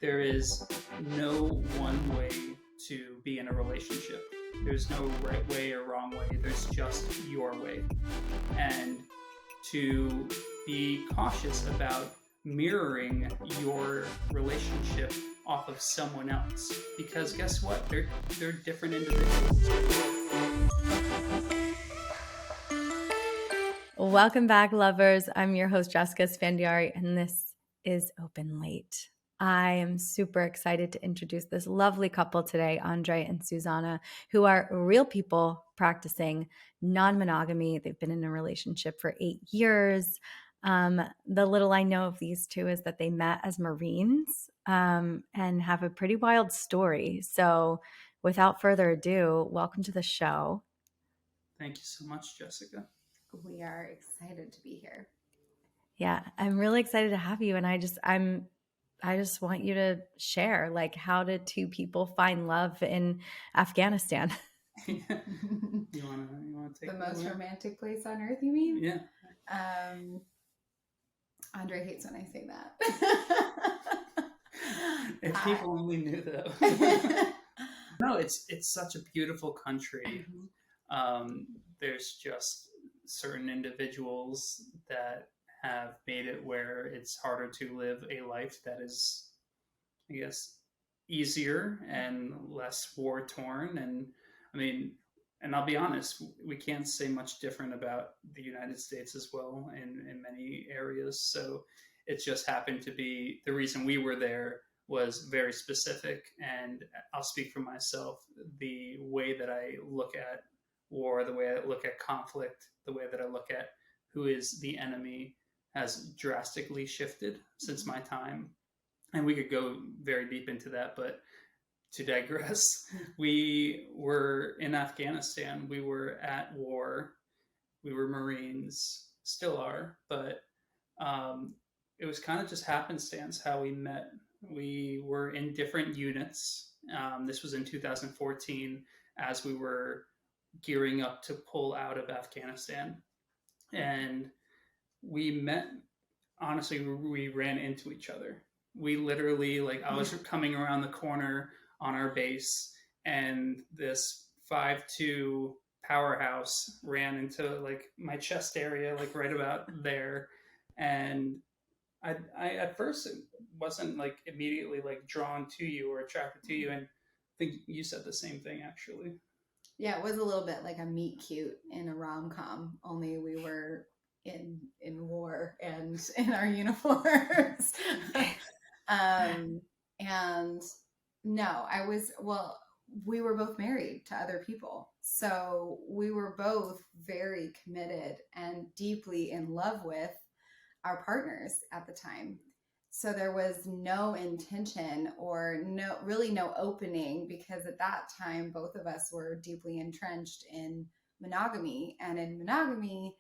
there is no one way to be in a relationship. There's no right way or wrong way. There's just your way. And to be cautious about mirroring your relationship off of someone else, because guess what? They're different individuals. Welcome back, lovers. I'm your host, Jessica Sfandiari, and this is Open Late. I am super excited to introduce this lovely couple today, Andre and Susannah, who are real people practicing non-monogamy. They've been in a relationship for 8 years. The little I know of these two is that they met as Marines and have a pretty wild story. So without further ado, welcome to the show. Thank you so much, Jessica. We are excited to be here. Yeah, I'm really excited to have you. And I just want you to share, like, how did two people find love in Afghanistan? You want to take the most romantic place on earth, you mean? Yeah. Andre hates when I say that. If people only knew though. No, it's such a beautiful country. There's just certain individuals that have made it where it's harder to live a life that is, I guess, easier and less war torn. And I mean, and I'll be honest, we can't say much different about the United States as well in many areas. So it just happened to be the reason we were there was very specific. And I'll speak for myself. The way that I look at war, the way I look at conflict, the way that I look at who is the enemy has drastically shifted since my time. And we could go very deep into that, but to digress, we were in Afghanistan. We were at war. We were Marines, still are, but it was kind of just happenstance how we met. We were in different units. This was in 2014 as we were gearing up to pull out of Afghanistan. And we met, honestly, we ran into each other. We literally, like, I was coming around the corner on our base and this 5'2" powerhouse ran into like my chest area, like right about there. And I at first it wasn't like immediately like drawn to you or attracted to you. And I think you said the same thing actually. Yeah, it was a little bit like a meet cute in a rom-com, only we were in war and in our uniforms. And no, we were both married to other people. So we were both very committed and deeply in love with our partners at the time. So there was no intention or no opening, because at that time, both of us were deeply entrenched in monogamy. And in monogamy,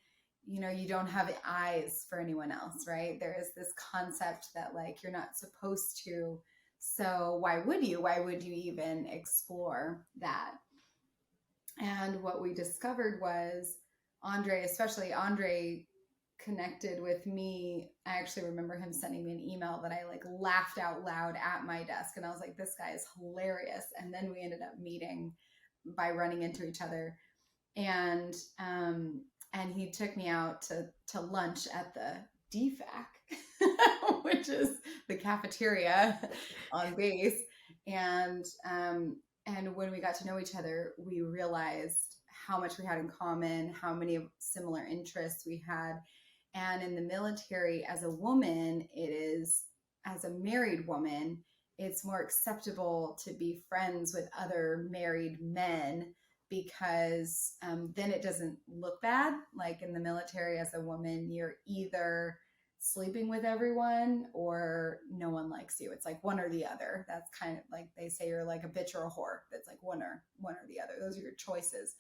you don't have eyes for anyone else, right? There is this concept that like, you're not supposed to. So why would you even explore that? And what we discovered was Andre connected with me. I actually remember him sending me an email that I like laughed out loud at my desk. And I was like, this guy is hilarious. And then we ended up meeting by running into each other. And he took me out to lunch at the DFAC, which is the cafeteria on base. And when we got to know each other, we realized how much we had in common, how many similar interests we had. And in the military, as a woman, as a married woman, it's more acceptable to be friends with other married men, because then it doesn't look bad. Like in the military, as a woman, you're either sleeping with everyone or no one likes you. It's like one or the other. That's kind of like they say you're like a bitch or a whore. That's like one or the other. Those are your choices.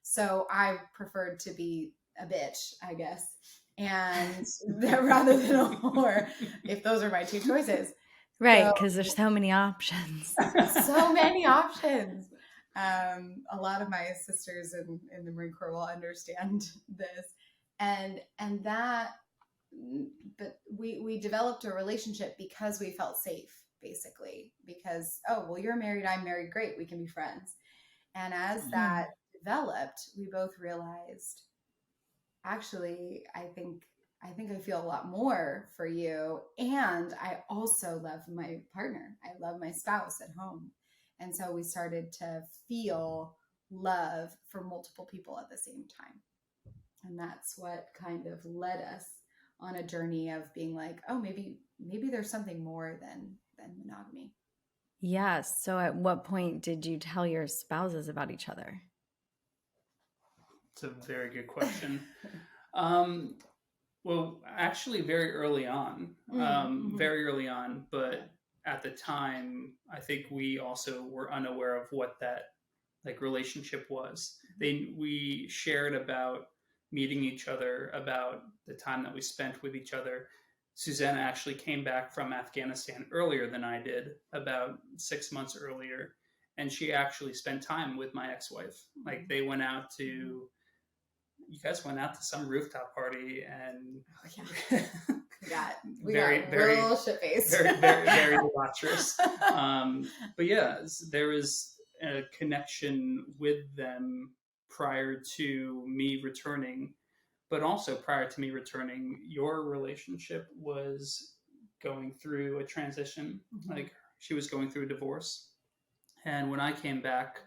So I preferred to be a bitch, I guess, and rather than a whore, if those are my two choices. Right, because there's so many options. So many options. A lot of my sisters in the Marine Corps will understand this, and that, but we developed a relationship because we felt safe, basically. because, oh, well, you're married, I'm married, great, we can be friends. And as that developed, we both realized, actually, I think I feel a lot more for you. And I also love my partner. I love my spouse at home. And so we started to feel love for multiple people at the same time. And that's what kind of led us on a journey of being like, oh, maybe there's something more than monogamy. Yes. So at what point did you tell your spouses about each other? It's a very good question. Well, actually, very early on, very early on, but at the time, I think we also were unaware of what that like relationship was. We shared about meeting each other, about the time that we spent with each other. Susannah actually came back from Afghanistan earlier than I did, about 6 months earlier, and she actually spent time with my ex-wife. Like they went out to. You guys went out to some rooftop party and we got real shit-faced. very debaucherous. But yeah, there was a connection with them prior to me returning, but also prior to me returning, your relationship was going through a transition. Like she was going through a divorce, and when I came back,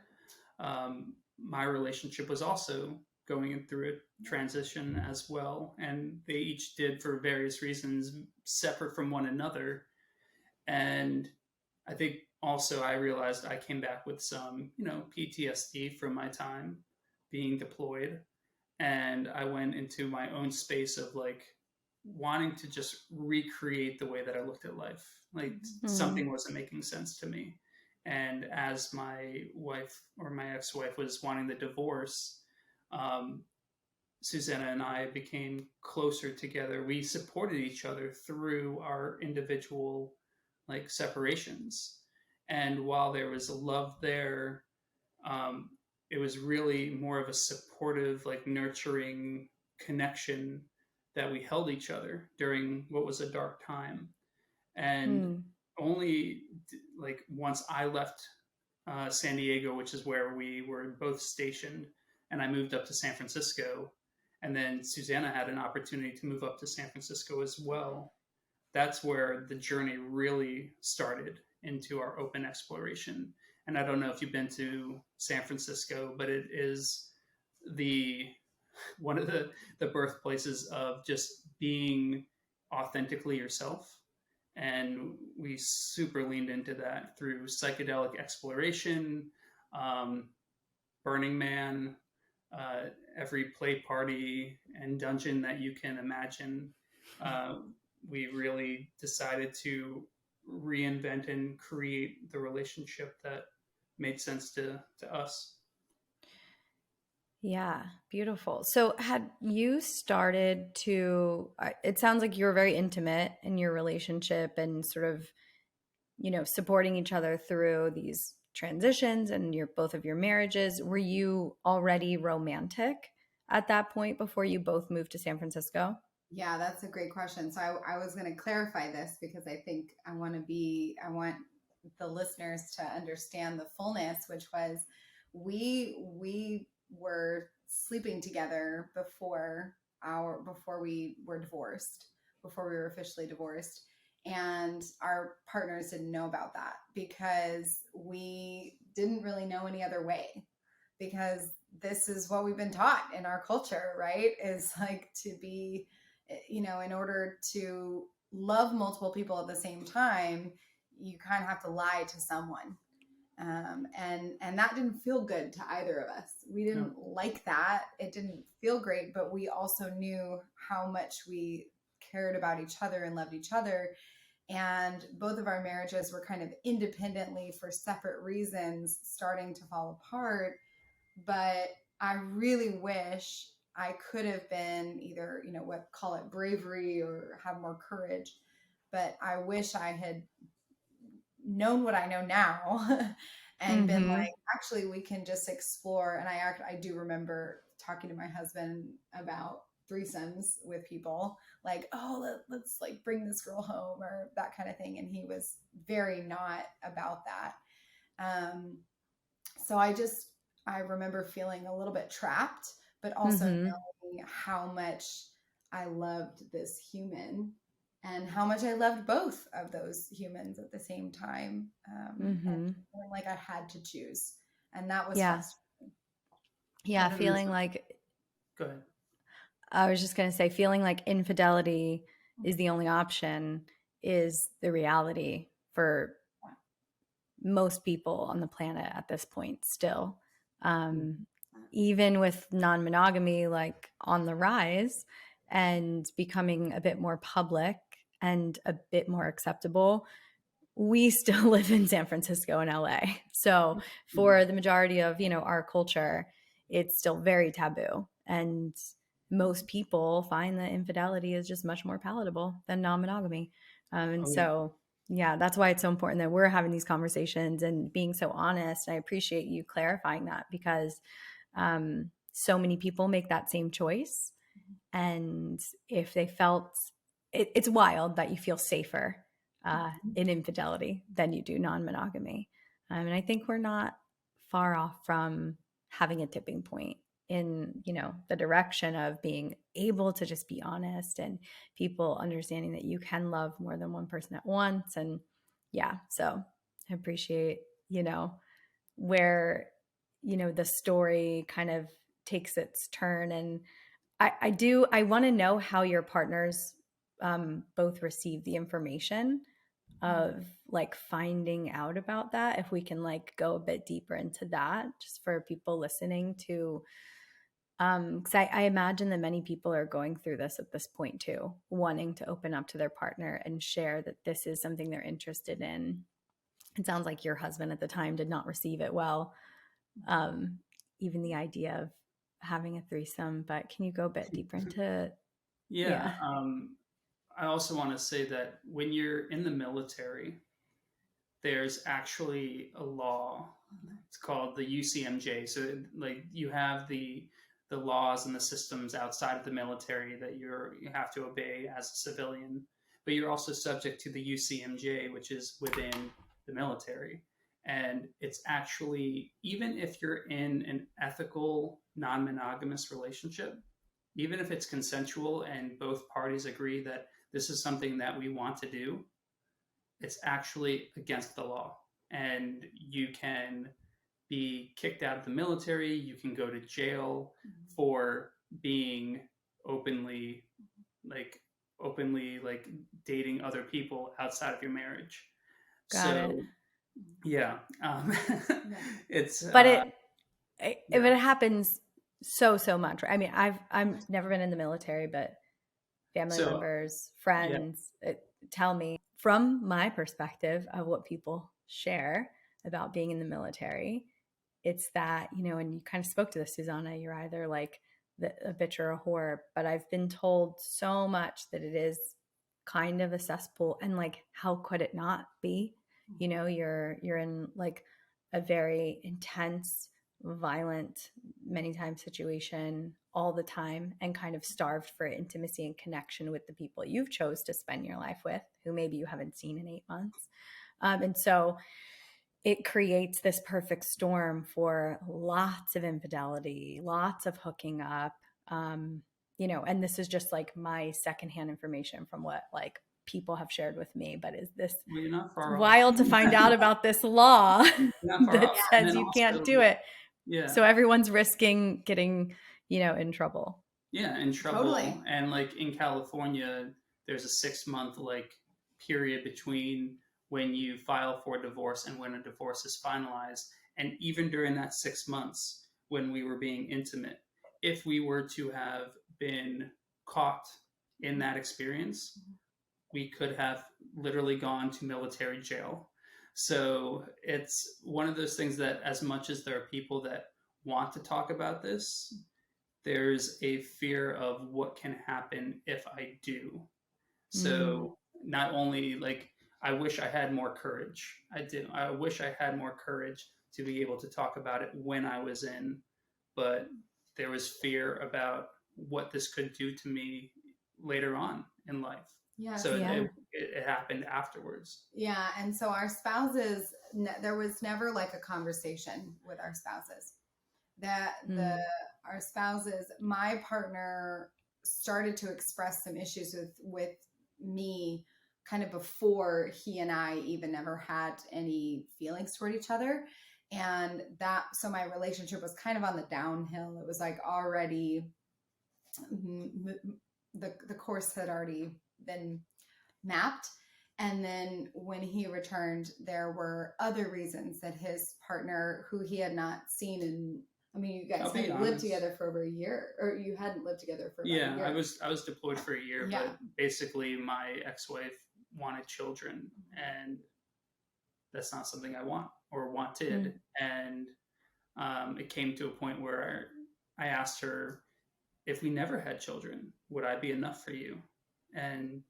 my relationship was also going through a transition as well, and they each did for various reasons separate from one another. And I think also I realized I came back with some PTSD from my time being deployed, and I went into my own space of like wanting to just recreate the way that I looked at life. Like something wasn't making sense to me. And as my wife or my ex-wife was wanting the divorce, Susannah and I became closer together. We supported each other through our individual like separations. And while there was love there, it was really more of a supportive, like nurturing connection that we held each other during what was a dark time. And only like once I left San Diego, which is where we were both stationed, and I moved up to San Francisco, and then Susannah had an opportunity to move up to San Francisco as well. That's where the journey really started into our open exploration. And I don't know if you've been to San Francisco, but it is one of the birthplaces of just being authentically yourself. And we super leaned into that through psychedelic exploration, Burning Man, every play party and dungeon that you can imagine. We really decided to reinvent and create the relationship that made sense to us. Yeah, beautiful. So had you started to, it sounds like you were very intimate in your relationship and sort of, supporting each other through these transitions and both of your marriages. Were you already romantic at that point before you both moved to San Francisco? Yeah, that's a great question. So I was going to clarify this because I think I want the listeners to understand the fullness, which was we were sleeping together before we were divorced, before we were officially divorced. And our partners didn't know about that because we didn't really know any other way, because this is what we've been taught in our culture, right? Is like to be, in order to love multiple people at the same time, you kind of have to lie to someone. And that didn't feel good to either of us. We didn't like that. It didn't feel great, but we also knew how much we cared about each other and loved each other. And both of our marriages were kind of independently, for separate reasons, starting to fall apart. But I really wish I could have been either, call it bravery or have more courage. But I wish I had known what I know now and been like, actually, we can just explore. And I do remember talking to my husband about threesomes with people, like, oh, let's like bring this girl home or that kind of thing. And he was very not about that. So I remember feeling a little bit trapped, but also knowing how much I loved this human and how much I loved both of those humans at the same time. And feeling like I had to choose. And that was frustrating. Yeah, feeling like, go ahead. I was just going to say, feeling like infidelity is the only option is the reality for most people on the planet at this point still. Even with non-monogamy like on the rise and becoming a bit more public and a bit more acceptable, we still live in San Francisco and LA. So for the majority of, our culture, it's still very taboo. And most people find that infidelity is just much more palatable than non-monogamy. Yeah, that's why it's so important that we're having these conversations and being so honest. I appreciate you clarifying that because so many people make that same choice. And if they felt, it's wild that you feel safer in infidelity than you do non-monogamy. And I think we're not far off from having a tipping point in, the direction of being able to just be honest and people understanding that you can love more than one person at once. And yeah, so I appreciate, where, the story kind of takes its turn. And I want to know how your partners both receive the information of like finding out about that. If we can like go a bit deeper into that, just for people listening to, because I imagine that many people are going through this at this point too, wanting to open up to their partner and share that this is something they're interested in. It sounds like your husband at the time did not receive it well, even the idea of having a threesome. But can you go a bit deeper into? Yeah. I also want to say that when you're in the military, there's actually a law. It's called the UCMJ. So like you have the laws and the systems outside of the military that you have to obey as a civilian, but you're also subject to the UCMJ, which is within the military. And it's actually, even if you're in an ethical, non-monogamous relationship, even if it's consensual and both parties agree that this is something that we want to do, it's actually against the law. And you can be kicked out of the military. You can go to jail for being openly dating other people outside of your marriage. Got it. Yeah. It's but if it happens so much. I mean, I've never been in the military, but family members, friends tell me from my perspective of what people share about being in the military. It's that, and you kind of spoke to this, Susannah, you're either like a bitch or a whore, but I've been told so much that it is kind of a cesspool, and like, how could it not be? You're in like a very intense, violent, many times situation all the time, and kind of starved for intimacy and connection with the people you've chose to spend your life with, who maybe you haven't seen in 8 months. And so it creates this perfect storm for lots of infidelity, lots of hooking up, and this is just like my secondhand information from what like people have shared with me, but is this wild to find out about this law that says you can't do it. Yeah. So everyone's risking getting, in trouble. Yeah, in trouble. Totally. And like in California, there's a 6-month like period between when you file for divorce and when a divorce is finalized. And even during that 6 months, when we were being intimate, if we were to have been caught in that experience, we could have literally gone to military jail. So it's one of those things that, as much as there are people that want to talk about this, there's a fear of what can happen if I do. So not only like, I wish I had more courage. I wish I had more courage to be able to talk about it when I was in, but there was fear about what this could do to me later on in life. Yeah. So Yeah. it happened afterwards. Yeah. And so our spouses, there was never like a conversation with our spouses. Our spouses, my partner started to express some issues with me kind of before he and I even ever had any feelings toward each other. And so my relationship was kind of on the downhill. It was like already, the course had already been mapped. And then when he returned, there were other reasons that his partner, who he had not seen in, I mean, you guys hadn't lived together for over a year, or you hadn't lived together for about a year. I was deployed for a year, but basically my ex-wife wanted children, and that's not something I want or wanted. And it came to a point where I asked her, if we never had children, would I be enough for you? And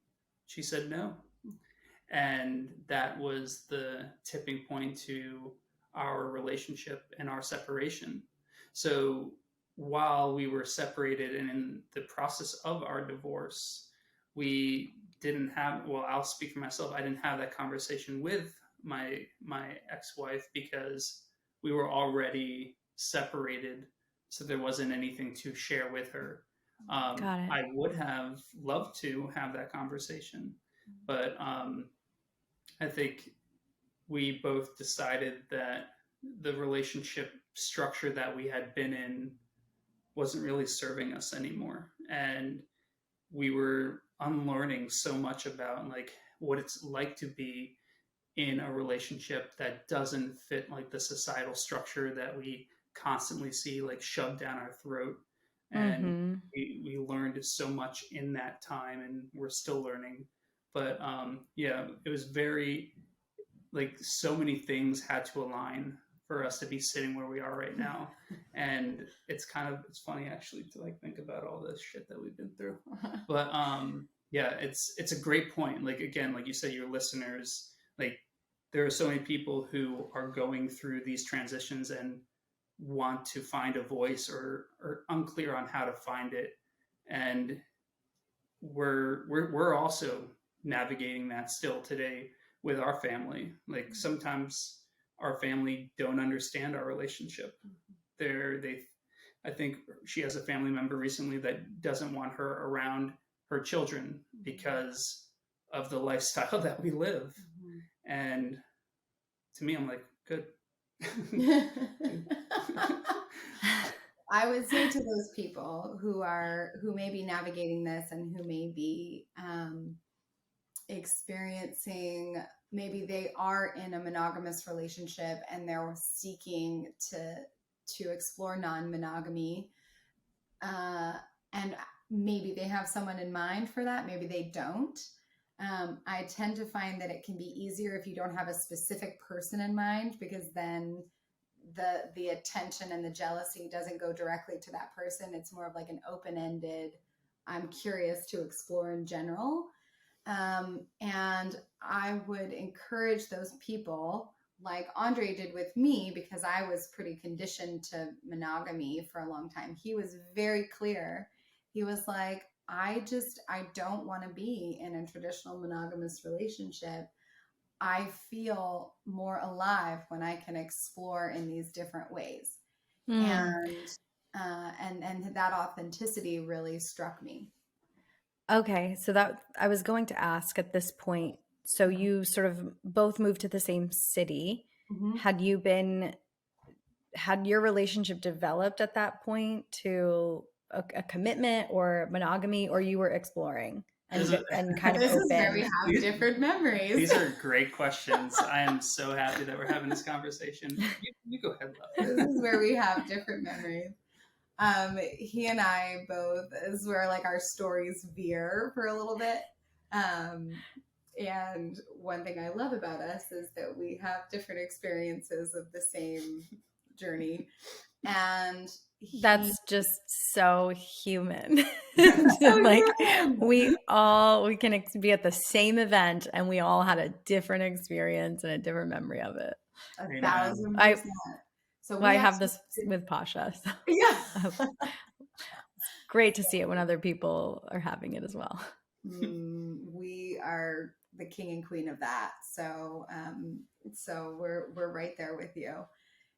she said no. And that was the tipping point to our relationship and our separation. So while we were separated and in the process of our divorce, we didn't have, well, I'll speak for myself. I didn't have that conversation with my ex-wife because we were already separated. So there wasn't anything to share with her. Got it. I would have loved to have that conversation, but I think we both decided that the relationship structure that we had been in wasn't really serving us anymore. And we were unlearning so much about like what it's like to be in a relationship that doesn't fit like the societal structure that we constantly see like shoved down our throat. And we learned so much in that time, and we're still learning. But it was very, like, so many things had to align for us to be sitting where we are right now. And it's funny actually to like think about all this shit that we've been through. But it's a great point. Like, again, like you said, your listeners, like, there are so many people who are going through these transitions and want to find a voice or unclear on how to find it. And we're also navigating that still today with our family. Like, sometimes our family don't understand our relationship. I think she has a family member recently that doesn't want her around her children because of the lifestyle that we live. And to me, I'm like, good. I would say to those people who may be navigating this and who may be experiencing, maybe they are in a monogamous relationship and they're seeking to explore non-monogamy, and maybe they have someone in mind for that, maybe they don't. I tend to find that it can be easier if you don't have a specific person in mind, because then the attention and the jealousy doesn't go directly to that person. It's more of like an open-ended, I'm curious to explore in general. And I would encourage those people, like Andre did with me, because I was pretty conditioned to monogamy for a long time. He was very clear. He was like, I don't want to be in a traditional monogamous relationship. I feel more alive when I can explore in these different ways. And that authenticity really struck me. Okay. So that I was going to ask at this point, so you sort of both moved to the same city. Had your relationship developed at that point to a commitment or monogamy, or you were exploring and kind of this open? Is where we have different memories. These are great questions. I am so happy that we're having this conversation. You go ahead, love. This is where we have different memories. He and I both, this is where like our stories veer for a little bit. And one thing I love about us is that we have different experiences of the same journey. And that's just so human. Like we can be at the same event and we all had a different experience and a different memory of it. 1,000%. So I have this with Pasha. So. Yeah. great to see it when other people are having it as well. We are the king and queen of that. So, so we're right there with you.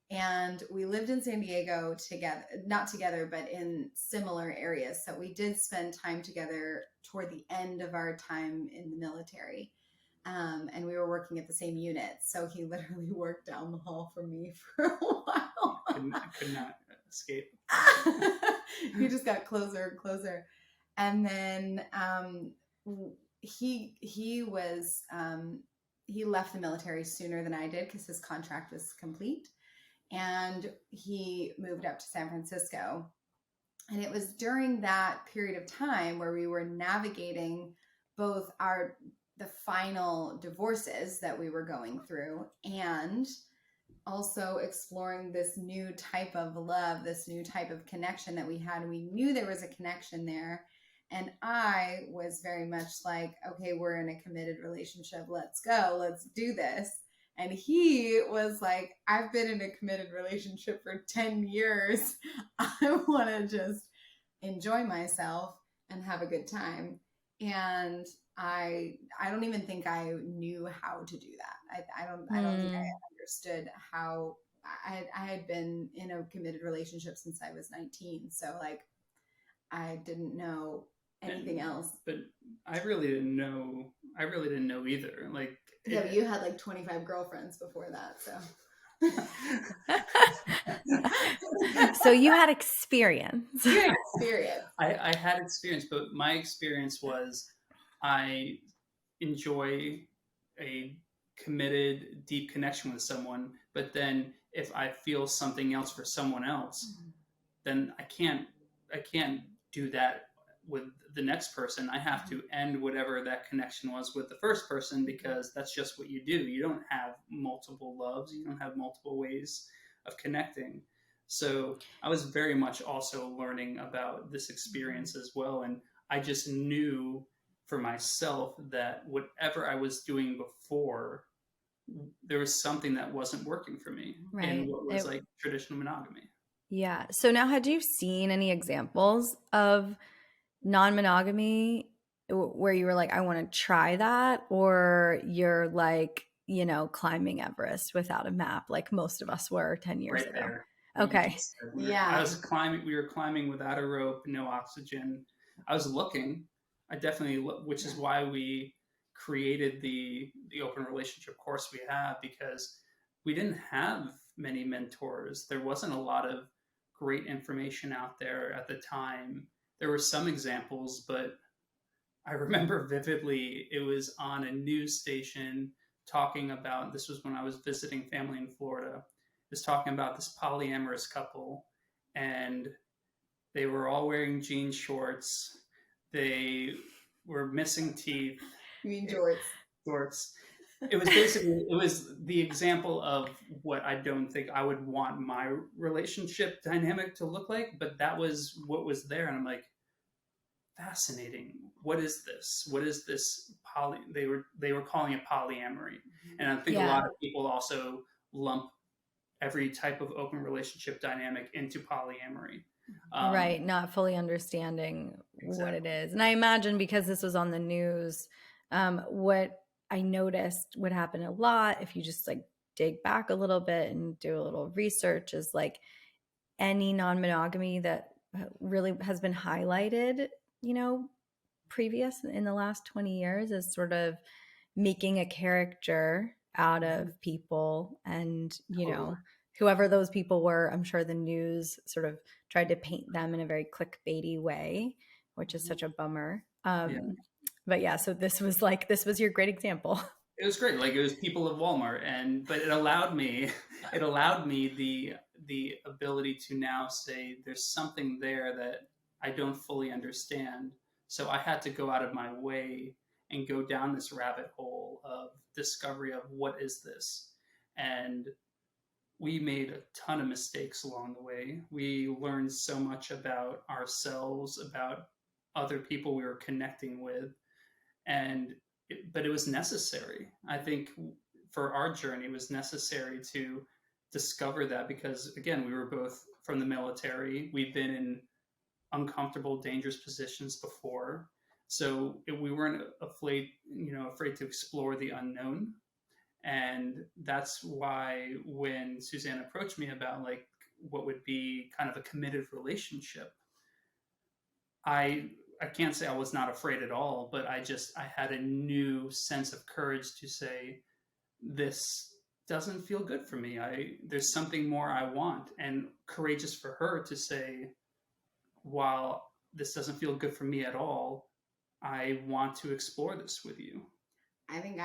And we lived in San Diego together, not together, but in similar areas. So we did spend time together toward the end of our time in the military. And we were working at the same unit. So he literally worked down the hall from me for a while. Could not escape. He just got closer and closer. And then he left the military sooner than I did because his contract was complete. And he moved up to San Francisco. And it was during that period of time where we were navigating both the final divorces that we were going through and also exploring this new type of love, this new type of connection that we had. And we knew there was a connection there. And I was very much like, okay, we're in a committed relationship. Let's go. Let's do this. And he was like, I've been in a committed relationship for 10 years. I want to just enjoy myself and have a good time. And I don't even think I knew how to do that. I don't think I understood how I had been in a committed relationship since I was 19. So like, I didn't know anything else. But I really didn't know either. Like, yeah, but you had like 25 girlfriends before that, so. So you had experience. You had experience. I had experience, but my experience was I enjoy a committed, deep connection with someone, but then if I feel something else for someone else, then I can't do that with the next person. I have to end whatever that connection was with the first person, because that's just what you do. You don't have multiple loves. You don't have multiple ways of connecting. So I was very much also learning about this experience as well. And I just knew for myself that whatever I was doing before, there was something that wasn't working for me in what was like traditional monogamy. Yeah. So now, had you seen any examples of non-monogamy where you were like, I want to try that, or you're like, climbing Everest without a map like most of us were 10 years ago? There. Okay. Yeah. We were climbing without a rope, no oxygen. I was looking. I definitely, which is why we created the open relationship course we have, because we didn't have many mentors. There wasn't a lot of great information out there at the time. There were some examples, but I remember vividly it was on a news station talking about, this was when I was visiting family in Florida, was talking about this polyamorous couple, and they were all wearing jean shorts. They were missing teeth. You mean jorts? Jorts. It was basically, it was the example of what I don't think I would want my relationship dynamic to look like, but that was what was there. And I'm like, fascinating. What is this? What is this they were calling it polyamory. And I think a lot of people also lump every type of open relationship dynamic into polyamory. Right. Not fully understanding what it is. And I imagine because this was on the news, what I noticed would happen a lot if you just like dig back a little bit and do a little research is like any non-monogamy that really has been highlighted, previous in the last 20 years is sort of making a character out of people. And, whoever those people were, I'm sure the news sort of tried to paint them in a very clickbaity way, which is such a bummer. But yeah, so this was your great example. It was great. Like, it was people of Walmart, but it allowed me the ability to now say there's something there that I don't fully understand. So I had to go out of my way and go down this rabbit hole of discovery of what is this. And we made a ton of mistakes along the way. We learned so much about ourselves, about other people we were connecting with. But it was necessary. I think for our journey, it was necessary to discover that because, again, we were both from the military. We've been in uncomfortable, dangerous positions before. So we weren't afraid, afraid to explore the unknown. And that's why when Suzanne approached me about like what would be kind of a committed relationship, I can't say I was not afraid at all, but I had a new sense of courage to say, this doesn't feel good for me. There's something more I want, and courageous for her to say, while this doesn't feel good for me at all, I want to explore this with you. I think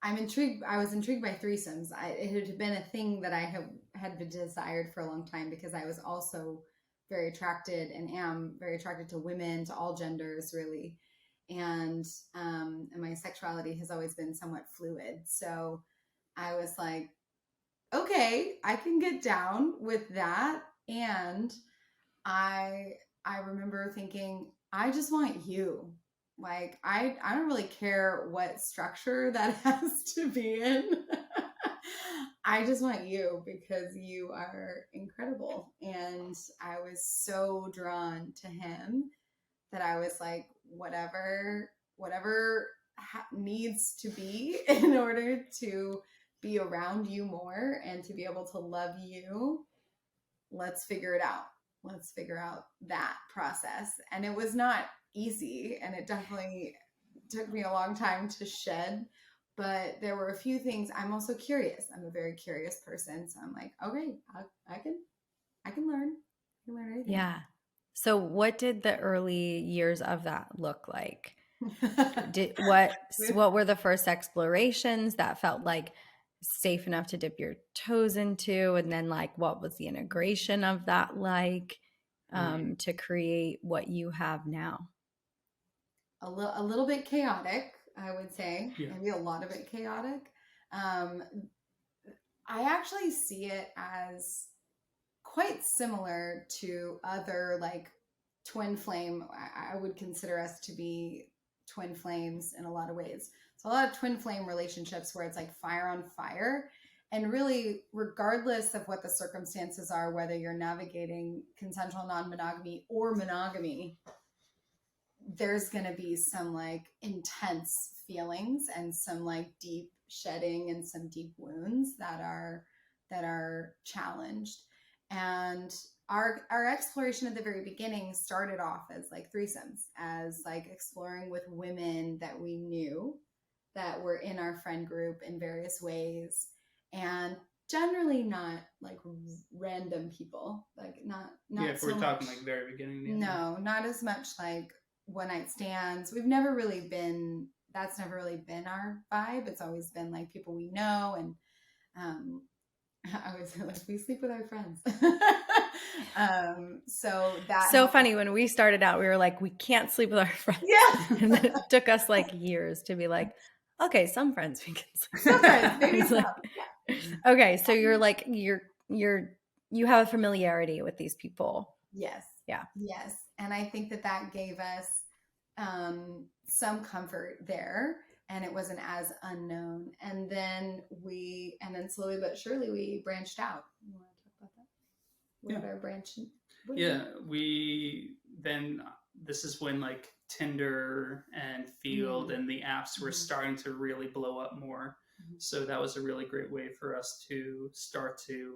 I'm intrigued. I was intrigued by threesomes. It had been a thing that I had been desired for a long time, because I was also very attracted and am very attracted to women, to all genders, really. And my sexuality has always been somewhat fluid. So I was like, okay, I can get down with that. And I remember thinking, I just want you. Like, I don't really care what structure that has to be in. I just want you, because you are incredible. And I was so drawn to him that I was like, whatever needs to be in order to be around you more and to be able to love you, let's figure it out. Let's figure out that process. And it was not easy, and it definitely took me a long time to shed, but there were a few things. I'm also curious. I'm a very curious person. So I'm like, okay, I can learn. I can learn anything. Yeah. So what did the early years of that look like? What were the first explorations that felt like safe enough to dip your toes into? And then like, what was the integration of that like to create what you have now? A little bit chaotic, I would say. Yeah. Maybe a lot of it chaotic. I actually see it as quite similar to other like twin flame. I would consider us to be twin flames in a lot of ways. So a lot of twin flame relationships where it's like fire on fire. And really, regardless of what the circumstances are, whether you're navigating consensual non-monogamy or monogamy, there's going to be some like intense feelings and some like deep shedding and some deep wounds that are challenged. And our exploration at the very beginning started off as like threesomes, as like exploring with women that we knew that were in our friend group in various ways, and generally not like random people, like not if so we're talking much, like very beginning. No, not as much like one night stands. We've never really been, that's never really been our vibe. It's always been like people we know. And I was like, we sleep with our friends. So funny, when we started out, we were like, we can't sleep with our friends. Yeah. And then it took us like years to be like, okay, some friends we can sleep. Some friends, maybe some. Yeah. Okay, so you're like, you have a familiarity with these people. Yes. Yeah. Yes. And I think that gave us some comfort there, and it wasn't as unknown. And then slowly but surely we branched out. You want to talk about that? What did our branching? This is when like Tinder and Field and the apps were starting to really blow up more. So that was a really great way for us to start to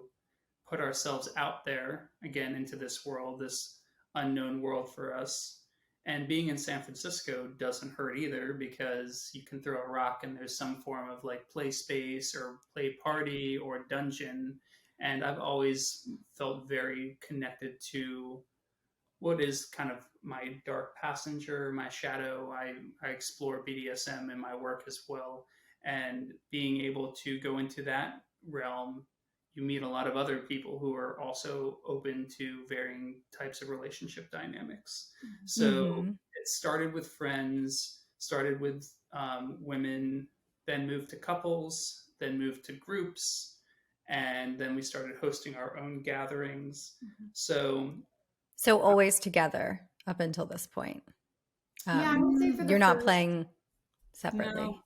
put ourselves out there again into this world, this unknown world for us. And being in San Francisco doesn't hurt either, because you can throw a rock and there's some form of like play space or play party or dungeon. And I've always felt very connected to what is kind of my dark passenger, my shadow. I explore BDSM in my work as well. And being able to go into that realm, you meet a lot of other people who are also open to varying types of relationship dynamics. So it started with friends, started with women, then moved to couples, then moved to groups, and then we started hosting our own gatherings. So always together up until this point. I would say you're not playing separately. No.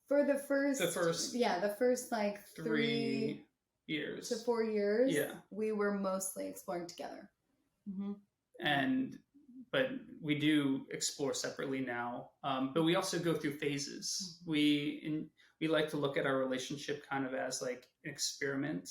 For the first like 3 years to 4 years, we were mostly exploring together. But we do explore separately now. But we also go through phases. We like to look at our relationship kind of as like an experiment,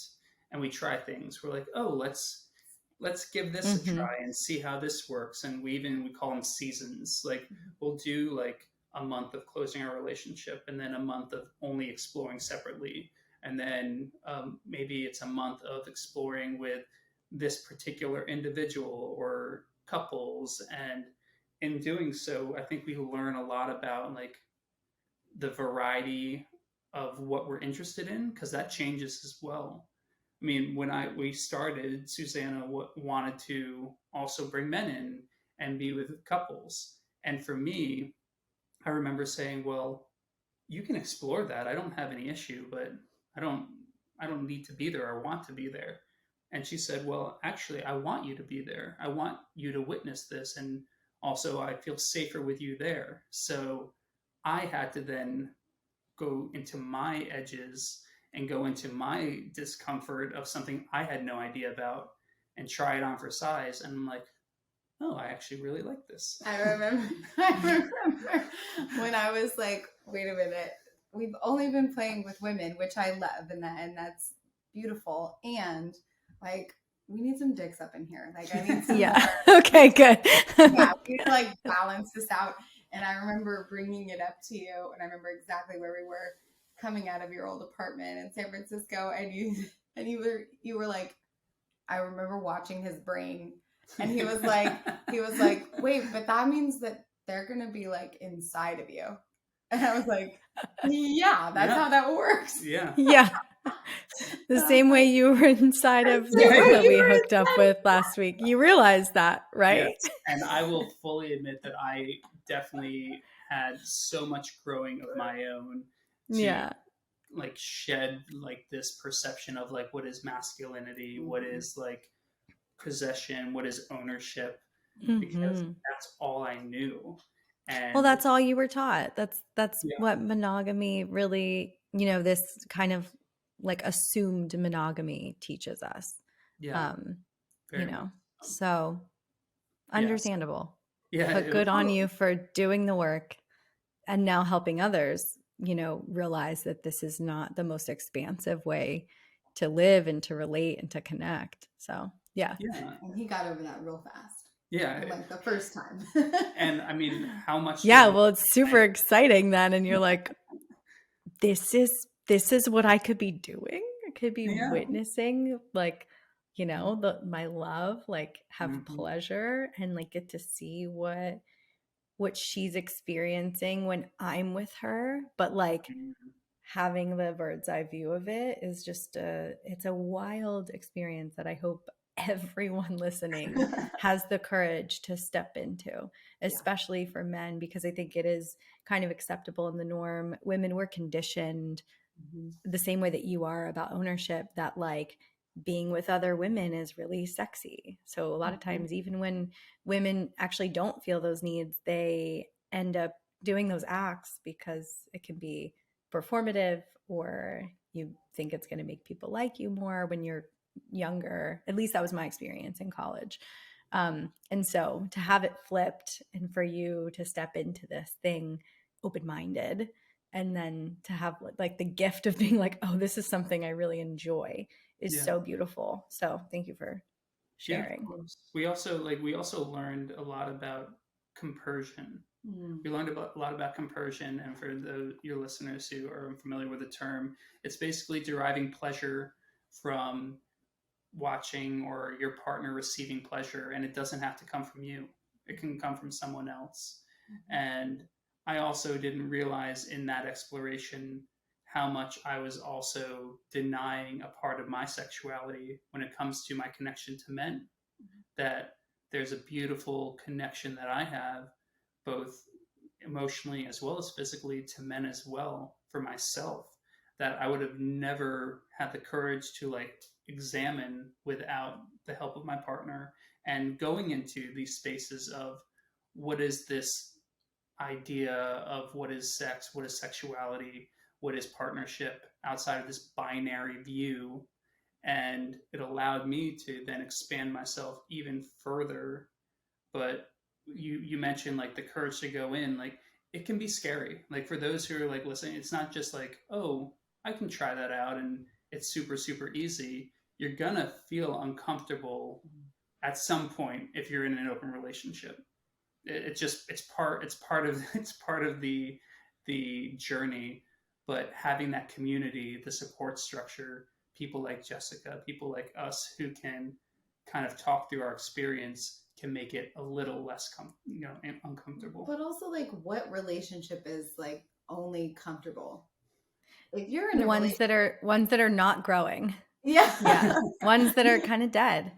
and we try things. We're like, oh, let's give this a try and see how this works. And we call them seasons. Like we'll do like a month of closing our relationship, and then a month of only exploring separately, and then maybe it's a month of exploring with this particular individual or couples. And in doing so, I think we learn a lot about like the variety of what we're interested in, because that changes as well. I mean, when we started, Susannah wanted to also bring men in and be with couples, and for me, I remember saying, well, you can explore that, I don't have any issue, but i don't I don't need to be there, I want to be there. And she said, well, actually, I want you to be there, I want you to witness this, and also I feel safer with you there. So I had to then go into my edges and go into my discomfort of something I had no idea about and try it on for size. And I'm like, oh, I actually really like this. I remember when I was like, wait a minute, we've only been playing with women, which I love, and that's beautiful. And like, we need some dicks up in here. Like, I need some yeah. Okay, good. Yeah, we need to like balance this out. And I remember bringing it up to you, and I remember exactly where we were coming out of your old apartment in San Francisco, and you were like, I remember watching his brain, and he was like, wait, but that means that they're gonna be like inside of you. And I was like, yeah, that's how that works. Yeah. Yeah. The same way you were inside of the girl that we hooked up with last week. You realized that, right? Yes. And I will fully admit that I definitely had so much growing of my own to like shed like this perception of like what is masculinity, what is like possession, what is ownership, because that's all I knew. And well, that's all you were taught. That's what monogamy really, this kind of like assumed monogamy teaches us. So understandable. But good on you for doing the work and now helping others, realize that this is not the most expansive way to live and to relate and to connect. So, yeah. And he got over that real fast. Yeah. Like the first time. And I mean, how much? Yeah. Well, it's super exciting then. And you're like, this is what I could be doing. I could be witnessing, like, my love, like have pleasure and like get to see what she's experiencing when I'm with her. But like having the bird's eye view of it is just it's a wild experience that I hope everyone listening has the courage to step into, especially for men, because I think it is kind of acceptable in the norm. Women were conditioned the same way that you are about ownership, that like being with other women is really sexy. So a lot of times, even when women actually don't feel those needs, they end up doing those acts because it can be performative, or you think it's going to make people like you more when you're younger. At least that was my experience in college. And so to have it flipped and for you to step into this thing open-minded, and then to have like the gift of being like, oh, this is something I really enjoy, is so beautiful. So thank you for sharing. We also learned a lot about compersion. We learned a lot about compersion, and for your listeners who are unfamiliar with the term, it's basically deriving pleasure from watching or your partner receiving pleasure, and it doesn't have to come from you. It can come from someone else. And I also didn't realize in that exploration how much I was also denying a part of my sexuality when it comes to my connection to men. That there's a beautiful connection that I have, both emotionally as well as physically, to men as well, for myself, that I would have never had the courage to like examine without the help of my partner, and going into these spaces of what is this idea of what is sex, what is sexuality, what is partnership outside of this binary view, And it allowed me to then expand myself even further. But you mentioned like the courage to go in, like it can be scary. Like for those who are like listening, it's not just like, oh, I can try that out and it's super, super easy. You're gonna feel uncomfortable at some point if you're in an open relationship. It's just it's part of the journey. But having that community, the support structure, people like Jessica, people like us who can kind of talk through our experience can make it a little less uncomfortable. But also, like, what relationship is like only comfortable? If you're in a ones that are not growing. yeah, Ones that are kind of dead.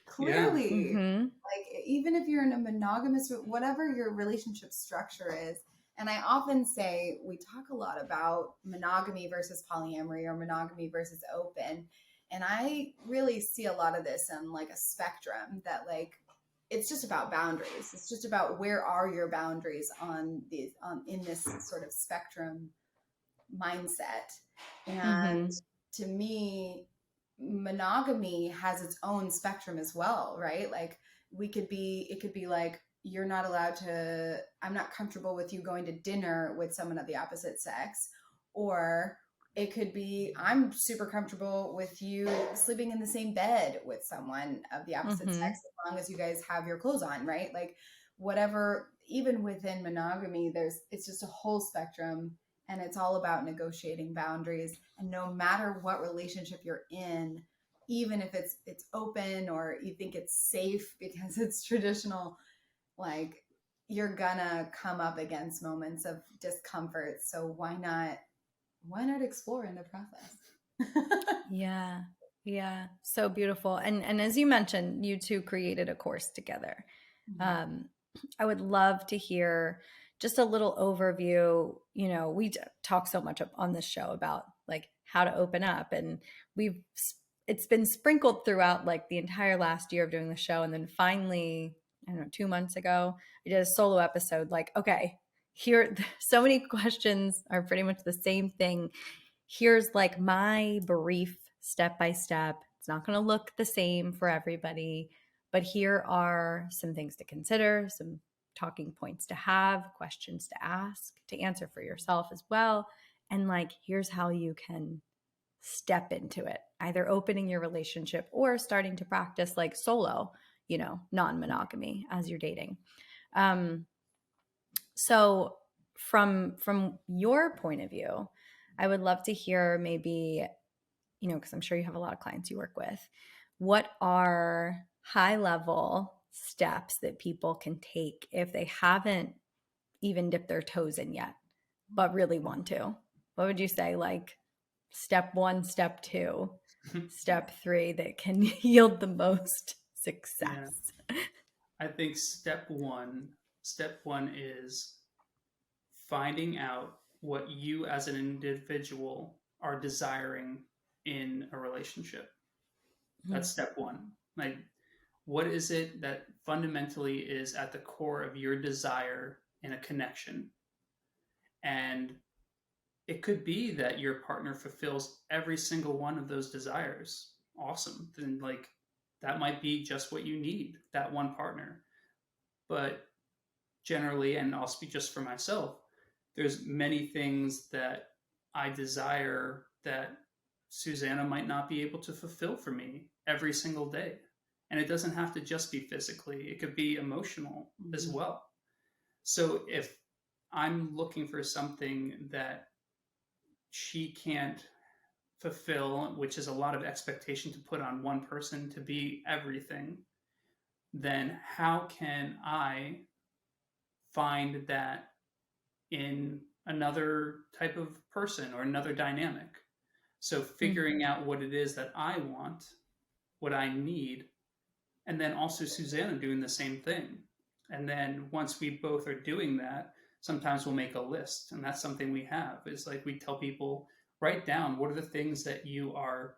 Clearly, Mm-hmm. like even if you're in a monogamous, whatever your relationship structure is. And I often say, we talk a lot about monogamy versus polyamory or monogamy versus open. And I really see a lot of this on like a spectrum that like, it's just about boundaries. It's just about where are your boundaries on these, in this sort of spectrum mindset. And to me, monogamy has its own spectrum as well, right? Like it could be like, you're not allowed to, I'm not comfortable with you going to dinner with someone of the opposite sex. Or it could be, I'm super comfortable with you sleeping in the same bed with someone of the opposite sex, as long as you guys have your clothes on, right? Like whatever, even within monogamy, it's just a whole spectrum, and it's all about negotiating boundaries. And no matter what relationship you're in, even if it's open or you think it's safe because it's traditional, like you're gonna come up against moments of discomfort. So why not explore in the process? Yeah. So beautiful. And as you mentioned, you two created a course together. I would love to hear just a little overview. You know, we talk so much on this show about like how to open up, and it's been sprinkled throughout like the entire last year of doing the show. And then finally, I don't know, 2 months ago, I did a solo episode. Like, okay, here, so many questions are pretty much the same thing. Here's like my brief step by step. It's not going to look the same for everybody, but here are some things to consider, some talking points to have, questions to ask, to answer for yourself as well. And like, here's how you can step into it, either opening your relationship or starting to practice like solo, you know, non-monogamy as you're dating. So from your point of view, I would love to hear maybe, you know, because I'm sure you have a lot of clients you work with, what are high level steps that people can take if they haven't even dipped their toes in yet, but really want to? What would you say, like step 1, step 2, step 3 that can yield the most success? Yeah. I think step one is finding out what you as an individual are desiring in a relationship. That's step one. Like, what is it that fundamentally is at the core of your desire in a connection? And it could be that your partner fulfills every single one of those desires. Awesome. Then like that might be just what you need, that one partner. But generally, and I'll speak just for myself, there's many things that I desire that Susannah might not be able to fulfill for me every single day. And it doesn't have to just be physically, it could be emotional as well. So if I'm looking for something that she can't fulfill, which is a lot of expectation to put on one person to be everything, then how can I find that in another type of person or another dynamic? So figuring out what it is that I want, what I need, and then also Susannah doing the same thing. And then once we both are doing that, sometimes we'll make a list. And that's something we have. Is like we tell people, write down what are the things that you are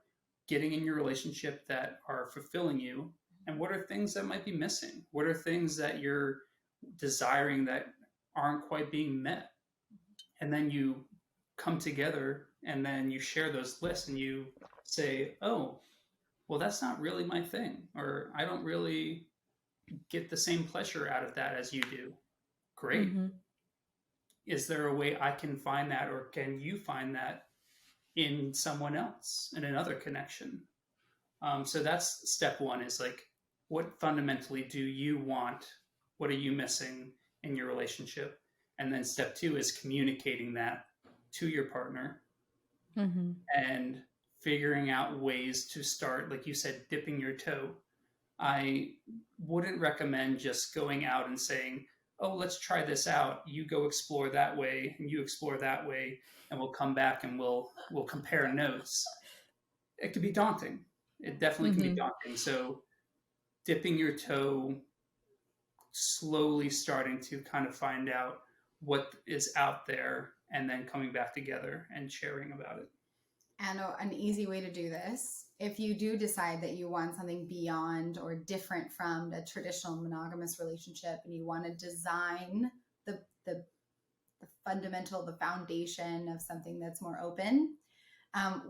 getting in your relationship that are fulfilling you, and what are things that might be missing? What are things that you're desiring that aren't quite being met? And then you come together and then you share those lists and you say, oh, well, that's not really my thing, or I don't really get the same pleasure out of that as you do. Great. Mm-hmm. Is there a way I can find that, or can you find that in someone else, in another connection? So that's step one, is like, what fundamentally do you want? What are you missing in your relationship? And then step two is communicating that to your partner, Mm-hmm. and figuring out ways to start, like you said, dipping your toe. I wouldn't recommend just going out and saying, oh, let's try this out. You go explore that way and you explore that way, and we'll come back and we'll compare notes. It can be daunting. It definitely can be Mm-hmm. daunting. So dipping your toe, slowly starting to kind of find out what is out there, and then coming back together and sharing about it. And an easy way to do this, if you do decide that you want something beyond or different from the traditional monogamous relationship, and you want to design the fundamental, the foundation of something that's more open,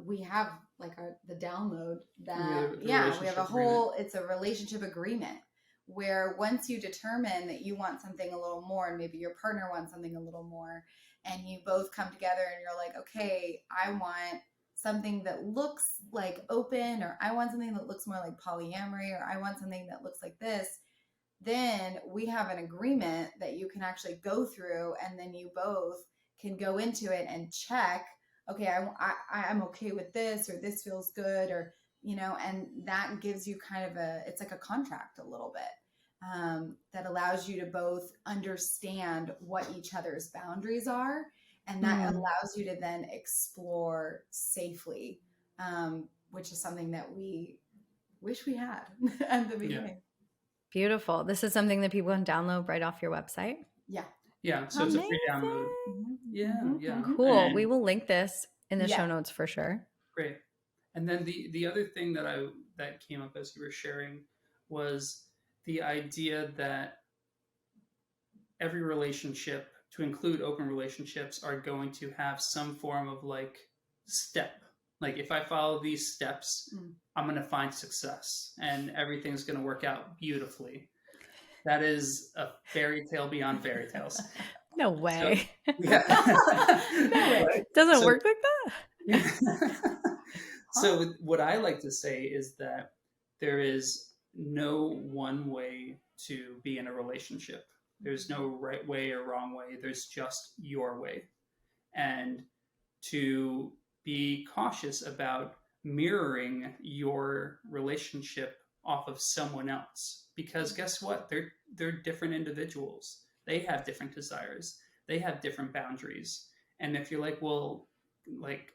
we have like the download that, we have a whole, it's a relationship agreement, where once you determine that you want something a little more, and maybe your partner wants something a little more, and you both come together and you're like, okay, I want something that looks like open, or I want something that looks more like polyamory, or I want something that looks like this, then we have an agreement that you can actually go through, and then you both can go into it and check, okay, I'm okay with this, or this feels good, or, and that gives you kind of it's like a contract a little bit, that allows you to both understand what each other's boundaries are. And that allows you to then explore safely, which is something that we wish we had at the beginning. Yeah. Beautiful. This is something that people can download right off your website? Yeah. Yeah. So It's a free download. Yeah. Yeah. Cool. And we will link this in the show notes for sure. Great. And then the other thing that came up as you were sharing was the idea that every relationship, to include open relationships, are going to have some form of like step. Like, if I follow these steps, I'm going to find success and everything's going to work out beautifully. That is a fairy tale beyond fairy tales. No way. So, yeah. No way. Doesn't work like that? So what I like to say is that there is no one way to be in a relationship. There's no right way or wrong way. There's just your way. And to be cautious about mirroring your relationship off of someone else, because guess what? They're different individuals. They have different desires. They have different boundaries. And if you're like, well, like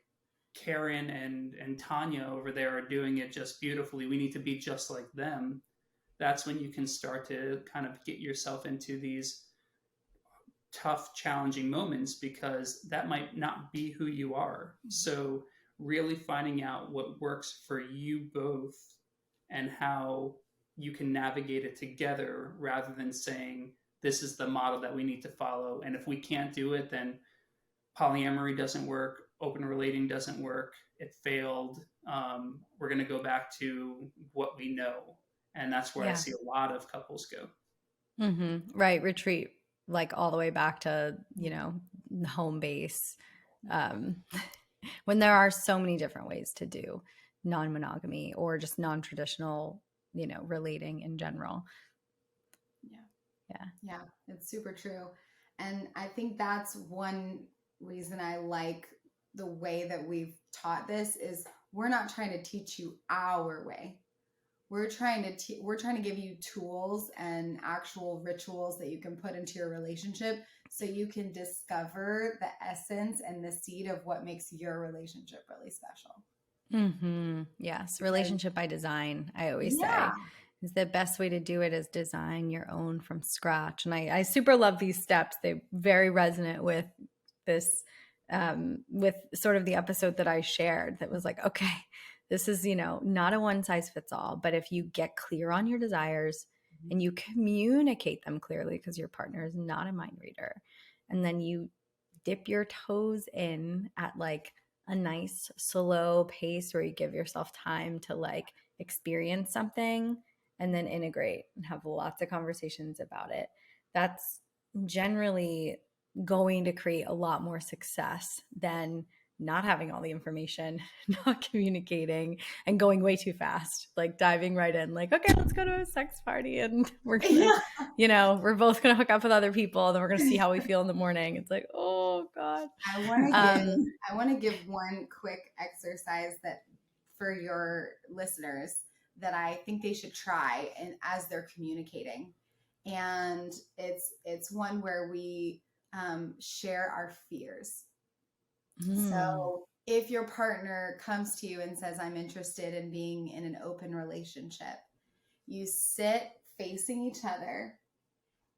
Karen and Tanya over there are doing it just beautifully, we need to be just like them, that's when you can start to kind of get yourself into these tough, challenging moments, because that might not be who you are. So really finding out what works for you both and how you can navigate it together, rather than saying, this is the model that we need to follow, and if we can't do it, then polyamory doesn't work, open relating doesn't work, it failed, we're going to go back to what we know. And that's where I see a lot of couples go. Mm-hmm. Right. Retreat like all the way back to, home base. When there are so many different ways to do non-monogamy or just non-traditional, relating in general. Yeah. It's super true. And I think that's one reason I like the way that we've taught this, is we're not trying to teach you our way. We're trying to give you tools and actual rituals that you can put into your relationship, so you can discover the essence and the seed of what makes your relationship really special. Mm-hmm. Yes. Relationship by design, I always say, is the best way to do it, is design your own from scratch. And I super love these steps. They very resonate with this, with sort of the episode that I shared, that was like, okay, this is, not a one size fits all, but if you get clear on your desires and you communicate them clearly, because your partner is not a mind reader, and then you dip your toes in at like a nice slow pace where you give yourself time to like experience something and then integrate and have lots of conversations about it. That's generally going to create a lot more success than not having all the information, not communicating, and going way too fast, like diving right in, like, okay, let's go to a sex party and we're gonna, we're both gonna hook up with other people and then we're gonna see how we feel in the morning. It's like, oh God. I want to give one quick exercise that for your listeners that I think they should try and as they're communicating. And it's one where we share our fears. So if your partner comes to you and says, I'm interested in being in an open relationship, you sit facing each other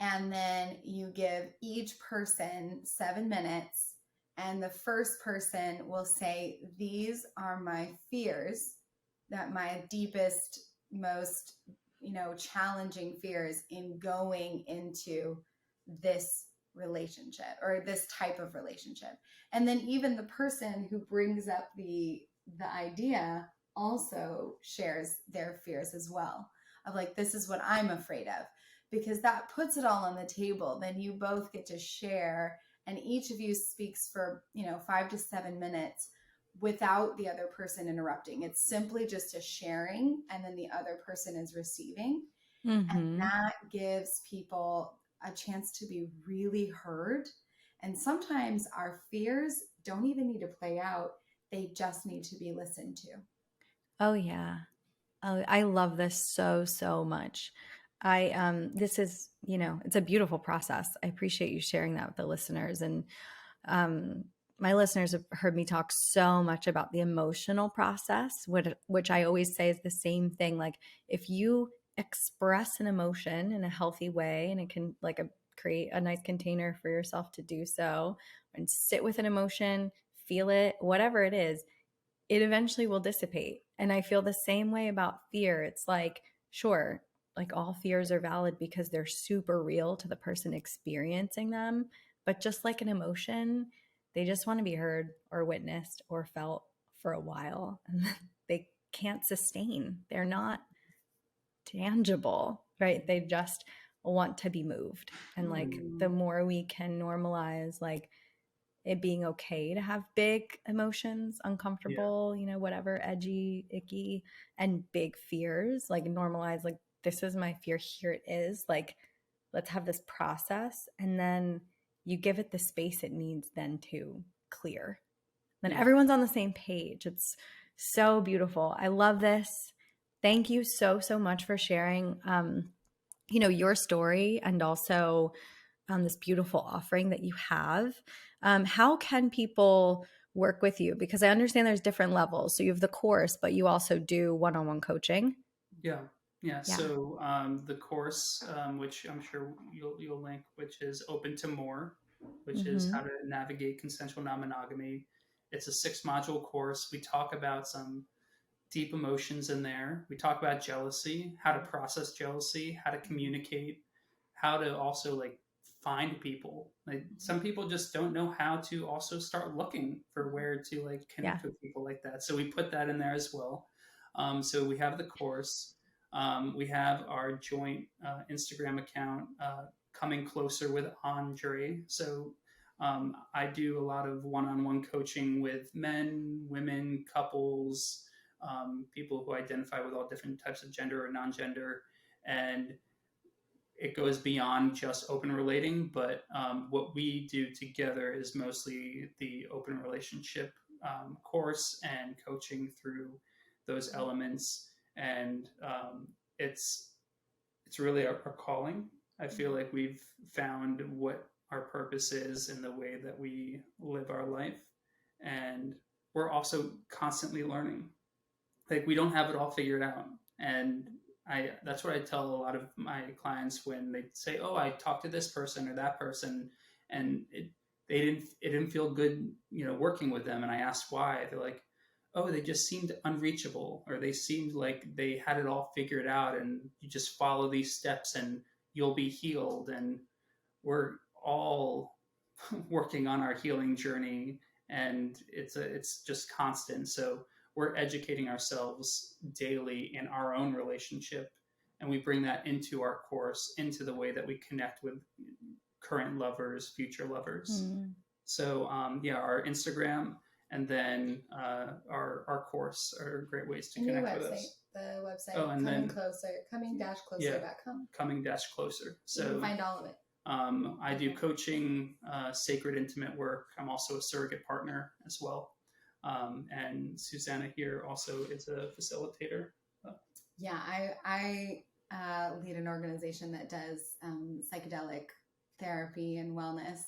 and then you give each person 7 minutes. And the first person will say, these are my fears, that my deepest, most, challenging fears in going into this relationship or this type of relationship. And then even the person who brings up the idea also shares their fears as well, of like, this is what I'm afraid of, because that puts it all on the table. Then you both get to share, and each of you speaks for 5 to 7 minutes without the other person interrupting. It's simply just a sharing, and then the other person is receiving. And that gives people a chance to be really heard. And sometimes our fears don't even need to play out. They just need to be listened to. Oh yeah. Oh, I love this so much. This is, it's a beautiful process. I appreciate you sharing that with the listeners. And my listeners have heard me talk so much about the emotional process, which I always say is the same thing. Like, if you express an emotion in a healthy way, and it can create a nice container for yourself to do so, and sit with an emotion, feel it, whatever it is, it eventually will dissipate. And I feel the same way about fear. It's like, sure, like all fears are valid because they're super real to the person experiencing them. But just like an emotion, they just want to be heard or witnessed or felt for a while. And they can't sustain. They're not tangible, right? They just want to be moved. And like the more we can normalize like it being okay to have big emotions, uncomfortable, whatever, edgy, icky, and big fears, like normalize, like, this is my fear, here it is, like, let's have this process. And then you give it the space it needs then to clear. Then everyone's on the same page. It's so beautiful. I love this. Thank you so much for sharing, your story, and also this beautiful offering that you have. How can people work with you? Because I understand there's different levels. So you have the course, but you also do one-on-one coaching. Yeah. So the course, which I'm sure you'll link, which is Open to More, which is how to navigate consensual non-monogamy. It's a 6-module course. We talk about some deep emotions in there. We talk about jealousy, how to process jealousy, how to communicate, how to also like find people. Like some people just don't know how to also start looking for where to like connect with people like that. So we put that in there as well. So we have the course. We have our joint Instagram account, Coming Closer with Andre. So I do a lot of one-on-one coaching with men, women, couples, people who identify with all different types of gender or non-gender. And it goes beyond just open relating, but what we do together is mostly the open relationship course and coaching through those elements. And it's really our calling. I feel like we've found what our purpose is in the way that we live our life. And we're also constantly learning. Like we don't have it all figured out. And that's what I tell a lot of my clients when they say, oh, I talked to this person or that person and it didn't feel good, working with them. And I asked why. They're like, oh, they just seemed unreachable, or they seemed like they had it all figured out and you just follow these steps and you'll be healed. And we're all working on our healing journey, and it's just constant. So we're educating ourselves daily in our own relationship, and we bring that into our course, into the way that we connect with current lovers, future lovers. So our Instagram and then our course are great ways to connect with us. The website, coming-closer.com. Coming-closer. So you can find all of it. I do coaching, sacred intimate work. I'm also a surrogate partner as well. And Susannah here also is a facilitator. Yeah, I lead an organization that does psychedelic therapy and wellness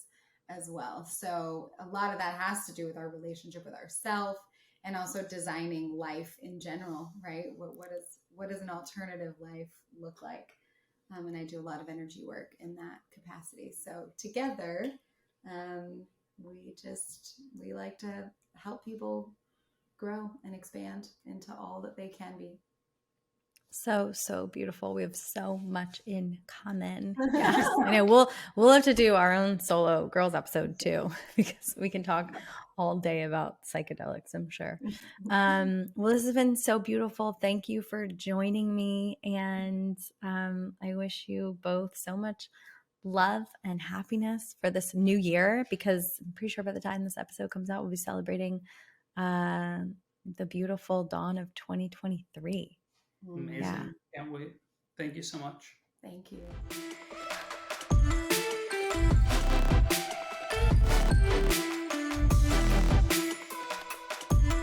as well. So a lot of that has to do with our relationship with ourselves and also designing life in general, right? What does an alternative life look like? And I do a lot of energy work in that capacity. So together, we like to help people grow and expand into all that they can be. So beautiful. We have so much in common. Yes. I know we'll have to do our own solo girls episode too, because we can talk all day about psychedelics, I'm sure. Well, this has been so beautiful. Thank you for joining me. And I wish you both so much love and happiness for this new year, because I'm pretty sure by the time this episode comes out, we'll be celebrating the beautiful dawn of 2023. Amazing. Yeah. Can't wait. Thank you so much. Thank you.